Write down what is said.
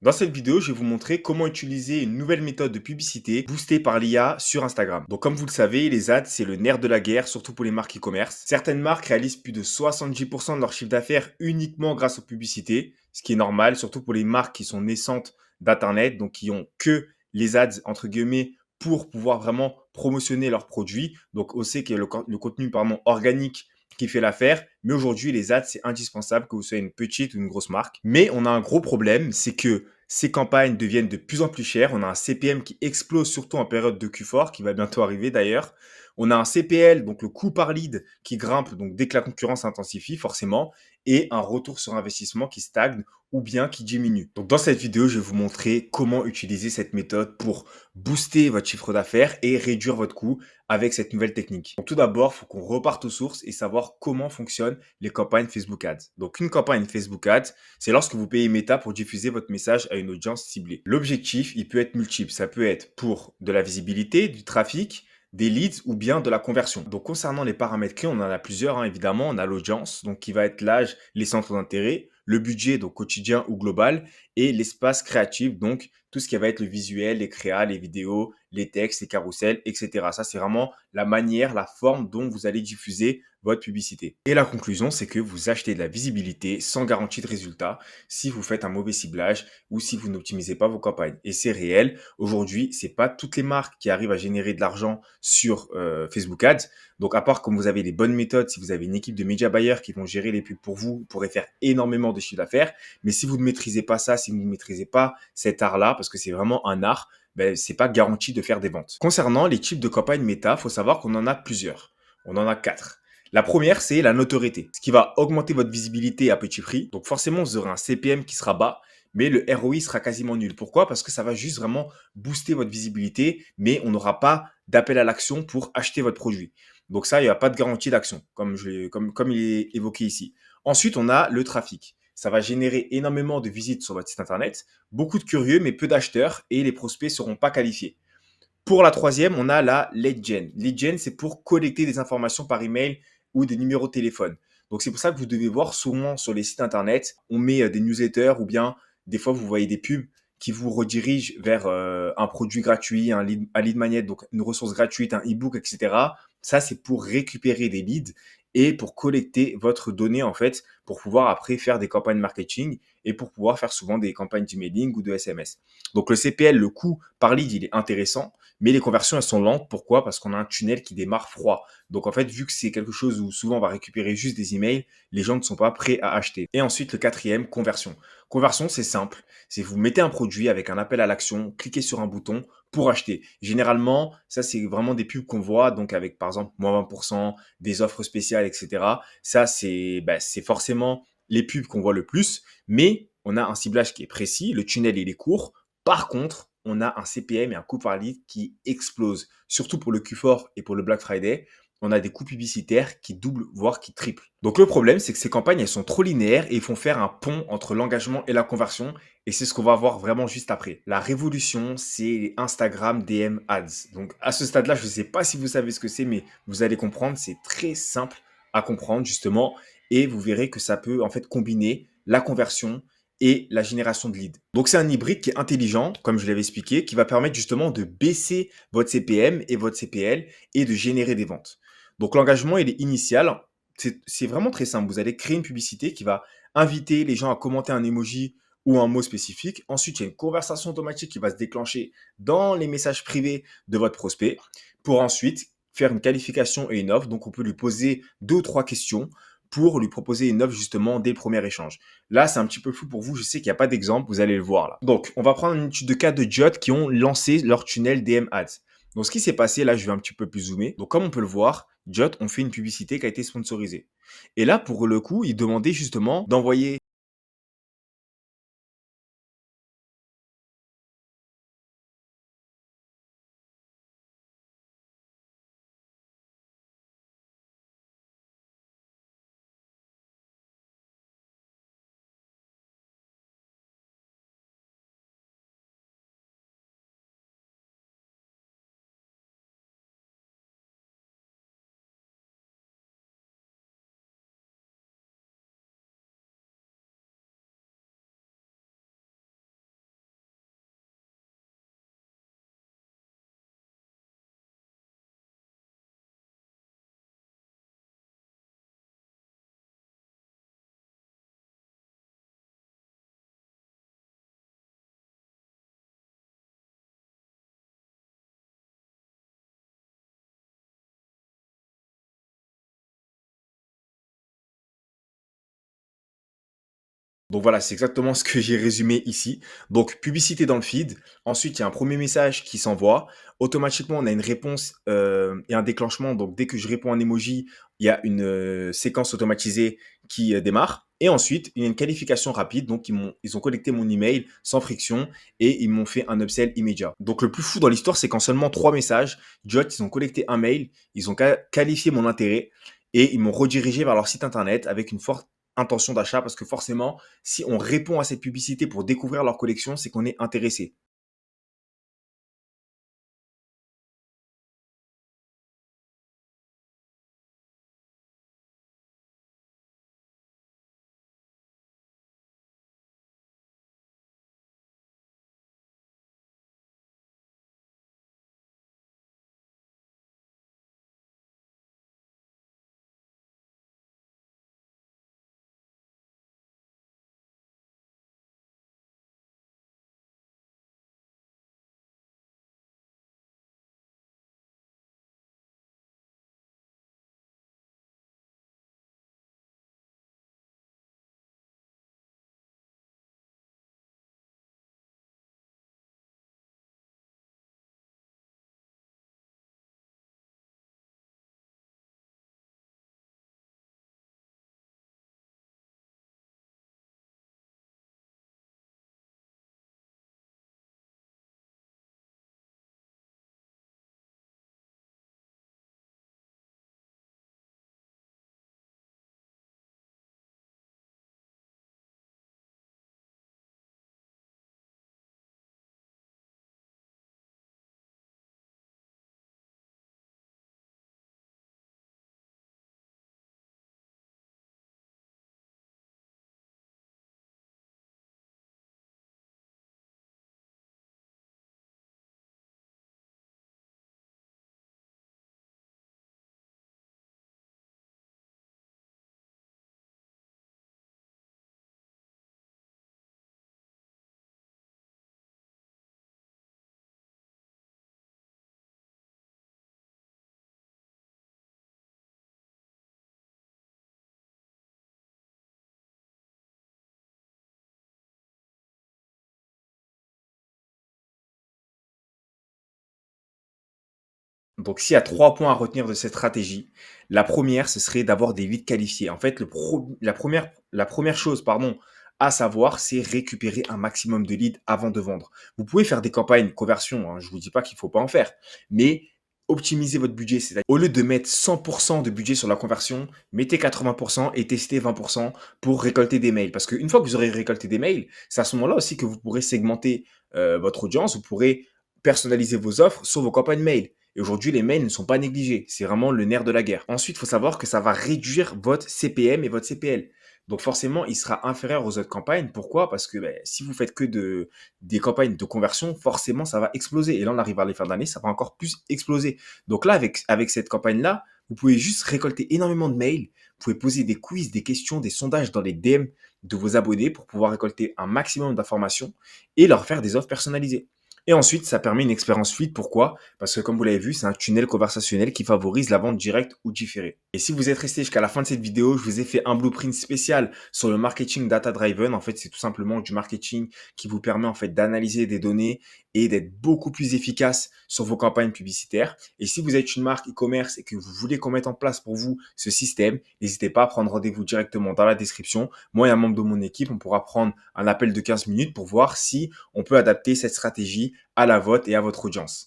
Dans cette vidéo, je vais vous montrer comment utiliser une nouvelle méthode de publicité boostée par l'IA sur Instagram. Donc comme vous le savez, les ads, c'est le nerf de la guerre, surtout pour les marques e-commerce. Certaines marques réalisent plus de 70% de leur chiffre d'affaires uniquement grâce aux publicités, ce qui est normal, surtout pour les marques qui sont naissantes d'Internet, donc qui ont que les ads, entre guillemets, pour pouvoir vraiment promotionner leurs produits. Donc on sait que le contenu pardon, organique qui fait l'affaire. Mais aujourd'hui, les ads, c'est indispensable que vous soyez une petite ou une grosse marque. Mais on a un gros problème, c'est que ces campagnes deviennent de plus en plus chères. On a un CPM qui explose surtout en période de Q4, qui va bientôt arriver d'ailleurs. On a un CPL, donc le coût par lead, qui grimpe donc dès que la concurrence s'intensifie, forcément, et un retour sur investissement qui stagne ou bien qui diminue. Donc dans cette vidéo, je vais vous montrer comment utiliser cette méthode pour booster votre chiffre d'affaires et réduire votre coût avec cette nouvelle technique. Donc tout d'abord, il faut qu'on reparte aux sources et savoir comment fonctionnent les campagnes Facebook Ads. Donc une campagne Facebook Ads, c'est lorsque vous payez Meta pour diffuser votre message à une audience ciblée. L'objectif, il peut être multiple. Ça peut être pour de la visibilité, du trafic, des leads ou bien de la conversion. Donc concernant les paramètres clés, on en a plusieurs évidemment. On a l'audience, donc qui va être l'âge, les centres d'intérêt, le budget, donc quotidien ou global, et l'espace créatif, donc tout ce qui va être le visuel, les créas, les vidéos, les textes, les carousels, etc. Ça, c'est vraiment la manière, la forme dont vous allez diffuser votre publicité. Et la conclusion, c'est que vous achetez de la visibilité sans garantie de résultat si vous faites un mauvais ciblage ou si vous n'optimisez pas vos campagnes. Et c'est réel. Aujourd'hui, c'est pas toutes les marques qui arrivent à générer de l'argent sur Facebook Ads. Donc, à part comme vous avez des bonnes méthodes, si vous avez une équipe de média buyers qui vont gérer les pubs pour vous, vous pourrez faire énormément de chiffre d'affaires. Mais si vous ne maîtrisez pas ça, si vous ne maîtrisez pas cet art-là, parce que c'est vraiment un art, ben, c'est pas garanti de faire des ventes. Concernant les types de campagnes méta, faut savoir qu'on en a plusieurs. On en a 4. La première, c'est la notoriété, ce qui va augmenter votre visibilité à petit prix. Donc forcément, vous aurez un CPM qui sera bas, mais le ROI sera quasiment nul. Pourquoi? Parce que ça va juste vraiment booster votre visibilité, mais on n'aura pas d'appel à l'action pour acheter votre produit. Donc ça, il n'y a pas de garantie d'action, comme il est évoqué ici. Ensuite, on a le trafic. Ça va générer énormément de visites sur votre site internet, beaucoup de curieux, mais peu d'acheteurs, et les prospects ne seront pas qualifiés. Pour la troisième, on a la lead gen. Lead gen, c'est pour collecter des informations par email ou des numéros de téléphone. Donc c'est pour ça que vous devez voir souvent sur les sites internet, on met des newsletters ou bien des fois vous voyez des pubs qui vous redirigent vers un produit gratuit, un lead magnet, donc une ressource gratuite, un e-book, etc. Ça, c'est pour récupérer des leads et pour collecter votre donnée en fait, pour pouvoir après faire des campagnes marketing et pour pouvoir faire souvent des campagnes d'emailing ou de SMS. Donc le CPL, le coût par lead, il est intéressant, mais les conversions, elles sont lentes. Pourquoi? Parce qu'on a un tunnel qui démarre froid. Donc en fait, vu que c'est quelque chose où souvent on va récupérer juste des emails, les gens ne sont pas prêts à acheter. Et ensuite, le quatrième, conversion. Conversion, c'est simple. C'est vous mettez un produit avec un appel à l'action, cliquez sur un bouton pour acheter. Généralement, ça c'est vraiment des pubs qu'on voit, donc avec par exemple moins 20%, des offres spéciales, etc. Ça c'est forcément les pubs qu'on voit le plus, mais on a un ciblage qui est précis, le tunnel il est court. Par contre, on a un CPM et un coût par lead qui explose, surtout pour le Q4 et pour le Black Friday. On a des coûts publicitaires qui doublent, voire qui triplent. Donc le problème, c'est que ces campagnes, elles sont trop linéaires et ils font faire un pont entre l'engagement et la conversion. Et c'est ce qu'on va voir vraiment juste après. La révolution, c'est les Instagram DM Ads. Donc à ce stade-là, je ne sais pas si vous savez ce que c'est, mais vous allez comprendre. C'est très simple à comprendre justement. Et vous verrez que ça peut en fait combiner la conversion et la génération de leads. Donc c'est un hybride qui est intelligent, comme je l'avais expliqué, qui va permettre justement de baisser votre CPM et votre CPL et de générer des ventes. Donc l'engagement, il est initial. C'est vraiment très simple. Vous allez créer une publicité qui va inviter les gens à commenter un emoji ou un mot spécifique. Ensuite, il y a une conversation automatique qui va se déclencher dans les messages privés de votre prospect pour ensuite faire une qualification et une offre. Donc, on peut lui poser 2 ou 3 questions pour lui proposer une offre justement dès le premier échange. Là, c'est un petit peu flou pour vous. Je sais qu'il n'y a pas d'exemple. Vous allez le voir là. Donc, on va prendre une étude de cas de Jot qui ont lancé leur tunnel DM Ads. Donc, ce qui s'est passé, là, je vais un petit peu plus zoomer. Donc, comme on peut le voir, Jot ont fait une publicité qui a été sponsorisée. Et là, pour le coup, ils demandaient justement d'envoyer Donc voilà, c'est exactement ce que j'ai résumé ici. Donc publicité dans le feed. Ensuite, il y a un premier message qui s'envoie. Automatiquement, on a une réponse et un déclenchement. Donc dès que je réponds à un emoji, il y a une séquence automatisée qui démarre. Et ensuite, il y a une qualification rapide. Donc ils ont collecté mon email sans friction et ils m'ont fait un upsell immédiat. Donc le plus fou dans l'histoire, c'est qu'en seulement trois messages, Jot, ils ont collecté un mail, ils ont qualifié mon intérêt et ils m'ont redirigé vers leur site internet avec une forte intention d'achat parce que forcément, si on répond à cette publicité pour découvrir leur collection, c'est qu'on est intéressé. Donc, s'il y a 3 points à retenir de cette stratégie, la première, ce serait d'avoir des leads qualifiés. En fait, la première chose, pardon, à savoir, c'est récupérer un maximum de leads avant de vendre. Vous pouvez faire des campagnes conversion, hein, je vous dis pas qu'il faut pas en faire, mais optimisez votre budget. C'est-à-dire, au lieu de mettre 100% de budget sur la conversion, mettez 80% et testez 20% pour récolter des mails. Parce qu'une fois que vous aurez récolté des mails, c'est à ce moment-là aussi que vous pourrez segmenter votre audience, vous pourrez personnaliser vos offres sur vos campagnes mail. Et aujourd'hui, les mails ne sont pas négligés. C'est vraiment le nerf de la guerre. Ensuite, il faut savoir que ça va réduire votre CPM et votre CPL. Donc forcément, il sera inférieur aux autres campagnes. Pourquoi? Parce que si vous faites que des campagnes de conversion, forcément, ça va exploser. Et là, on arrive à la fin d'année, ça va encore plus exploser. Donc là, avec cette campagne-là, vous pouvez juste récolter énormément de mails. Vous pouvez poser des quiz, des questions, des sondages dans les DM de vos abonnés pour pouvoir récolter un maximum d'informations et leur faire des offres personnalisées. Et ensuite, ça permet une expérience fluide. Pourquoi? Parce que comme vous l'avez vu, c'est un tunnel conversationnel qui favorise la vente directe ou différée. Et si vous êtes resté jusqu'à la fin de cette vidéo, je vous ai fait un blueprint spécial sur le marketing data driven. En fait, c'est tout simplement du marketing qui vous permet en fait d'analyser des données et d'être beaucoup plus efficace sur vos campagnes publicitaires. Et si vous êtes une marque e-commerce et que vous voulez qu'on mette en place pour vous ce système, n'hésitez pas à prendre rendez-vous directement dans la description. Moi et un membre de mon équipe, on pourra prendre un appel de 15 minutes pour voir si on peut adapter cette stratégie à la vôtre et à votre audience.